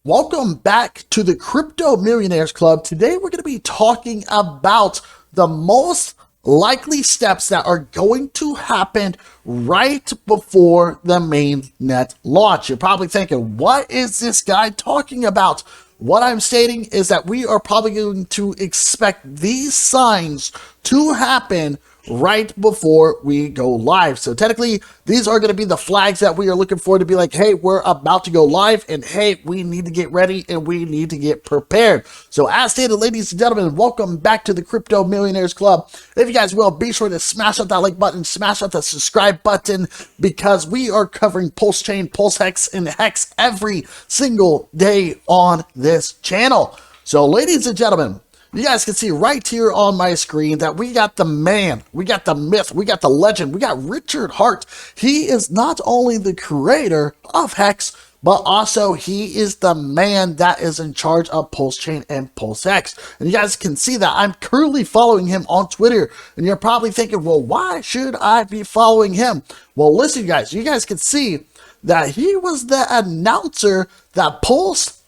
Welcome back to the Crypto Millionaires Club. Today we're going to be talking about the most likely steps that are going to happen right before the mainnet launch. You're probably thinking, what is this guy talking about? What I'm stating is that we are probably going to expect these signs to happen right before we go live. So technically, these are going to be the flags that we are looking for to be like, hey, we're about to go live, and hey, we need to get ready and we need to get prepared. So as stated, ladies and gentlemen, welcome back to the Crypto Millionaires Club. If you guys will, be sure to smash up that like button, smash up the subscribe button, because we are covering PulseChain, PulseX, and Hex every single day on this channel. So ladies and gentlemen, you guys can see right here on my screen that we got the man, we got the myth, we got the legend, we got Richard Hart. He is not only the creator of Hex, but also he is the man that is in charge of PulseChain and PulseX. And you guys can see that I'm currently following him on Twitter. And you're probably thinking, well, why should I be following him? Well, listen, guys, you guys can see that he was the announcer that PulseX.com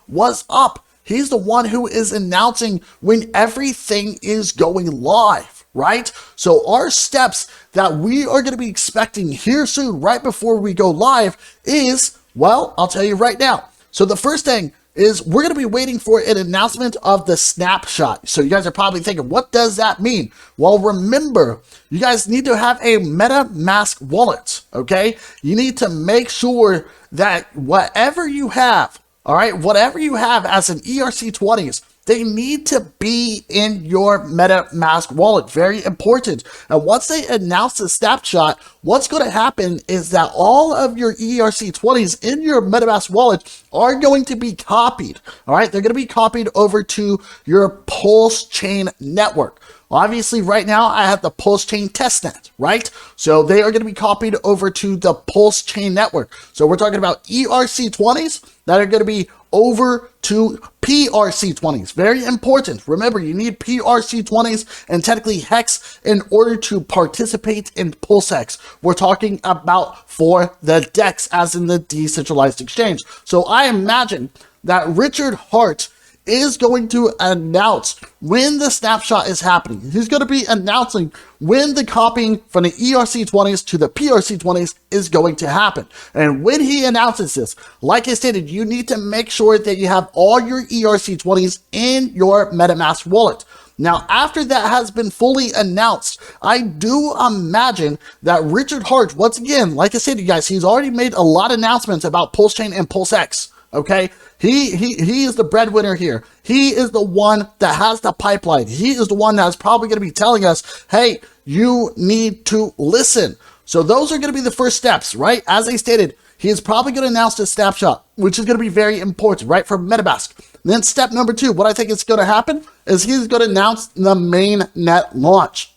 was up. He's the one who is announcing when everything is going live, right? So our steps that we are going to be expecting here soon, right before we go live, is, well, I'll tell you right now. So the first thing is we're going to be waiting for an announcement of the snapshot. So you guys are probably thinking, what does that mean? Well, remember, you guys need to have a MetaMask wallet, okay? You need to make sure that whatever you have, all right, whatever you have as an ERC20s, they need to be in your MetaMask wallet. Very important. And once they announce the snapshot, what's going to happen is that all of your ERC20s in your MetaMask wallet are going to be copied. All right, they're going to be copied over to your PulseChain network. Obviously, right now, I have the PulseChain testnet, right? So they are going to be copied over to the PulseChain network. So we're talking about ERC20s that are going to be over to PRC20s. Very important. Remember, you need PRC20s and technically Hex in order to participate in PulseX. We're talking about for the DEX, as in the decentralized exchange. So I imagine that Richard Hart is going to announce when the snapshot is happening. He's going to be announcing when the copying from the ERC20s to the PRC20s is going to happen. And when he announces this, like I stated, you need to make sure that you have all your ERC20s in your MetaMask wallet. Now, after that has been fully announced, I do imagine that Richard Hart, once again, like I said, you guys, he's already made a lot of announcements about PulseChain and PulseX. Okay, he is the breadwinner here. He is the one that has the pipeline. He is the one that's probably going to be telling us, hey, you need to listen. So those are going to be the first steps, right? As I stated, he is probably going to announce this snapshot, which is going to be very important, right, for MetaMask. And then step number 2, what I think is going to happen is he's going to announce the mainnet launch.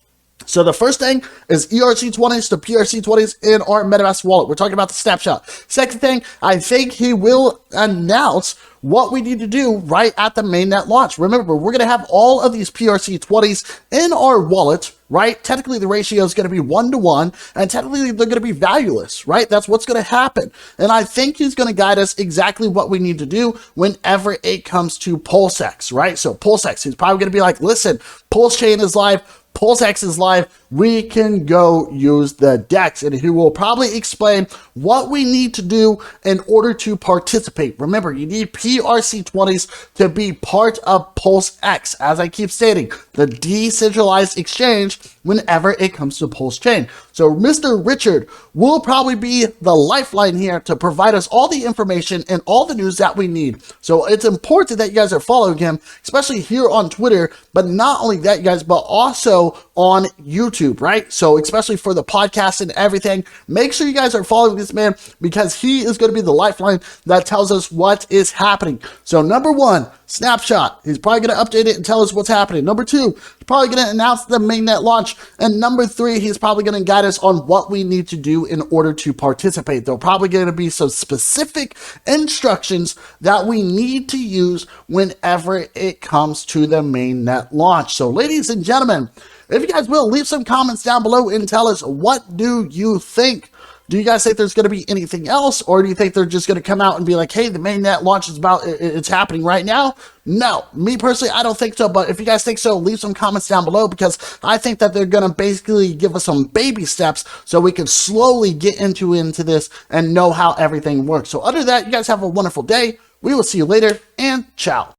So the first thing is ERC20s to PRC20s in our MetaMask wallet. We're talking about the snapshot. Second thing, I think he will announce what we need to do right at the mainnet launch. Remember, we're going to have all of these PRC20s in our wallet, right? Technically, the ratio is going to be 1-to-1, and technically, they're going to be valueless, right? That's what's going to happen. And I think he's going to guide us exactly what we need to do whenever it comes to PulseX, right? So PulseX, he's probably going to be like, listen, PulseChain is live, PulseX is live, we can go use the DEX, and he will probably explain what we need to do in order to participate. Remember, you need PRC20s to be part of PulseX, as I keep stating, the decentralized exchange whenever it comes to PulseChain. So Mr. Richard will probably be the lifeline here to provide us all the information and all the news that we need. So it's important that you guys are following him, especially here on Twitter, but not only that, you guys, but also on YouTube, right? So especially for the podcast and everything, make sure you guys are following this man, because he is going to be the lifeline that tells us what is happening. So number 1, snapshot. He's probably going to update it and tell us what's happening. Number 2, he's probably going to announce the mainnet launch. And number 3, he's probably going to guide us on what we need to do in order to participate. There'll probably going to be some specific instructions that we need to use whenever it comes to the mainnet launch. So ladies and gentlemen, if you guys will, leave some comments down below and tell us, what do you think? Do you guys think there's going to be anything else, or do you think they're just going to come out and be like, hey, the mainnet launch is it's happening right now? No, me personally, I don't think so. But if you guys think so, leave some comments down below, because I think that they're going to basically give us some baby steps so we can slowly get into this and know how everything works. So other than that, you guys have a wonderful day. We will see you later, and ciao.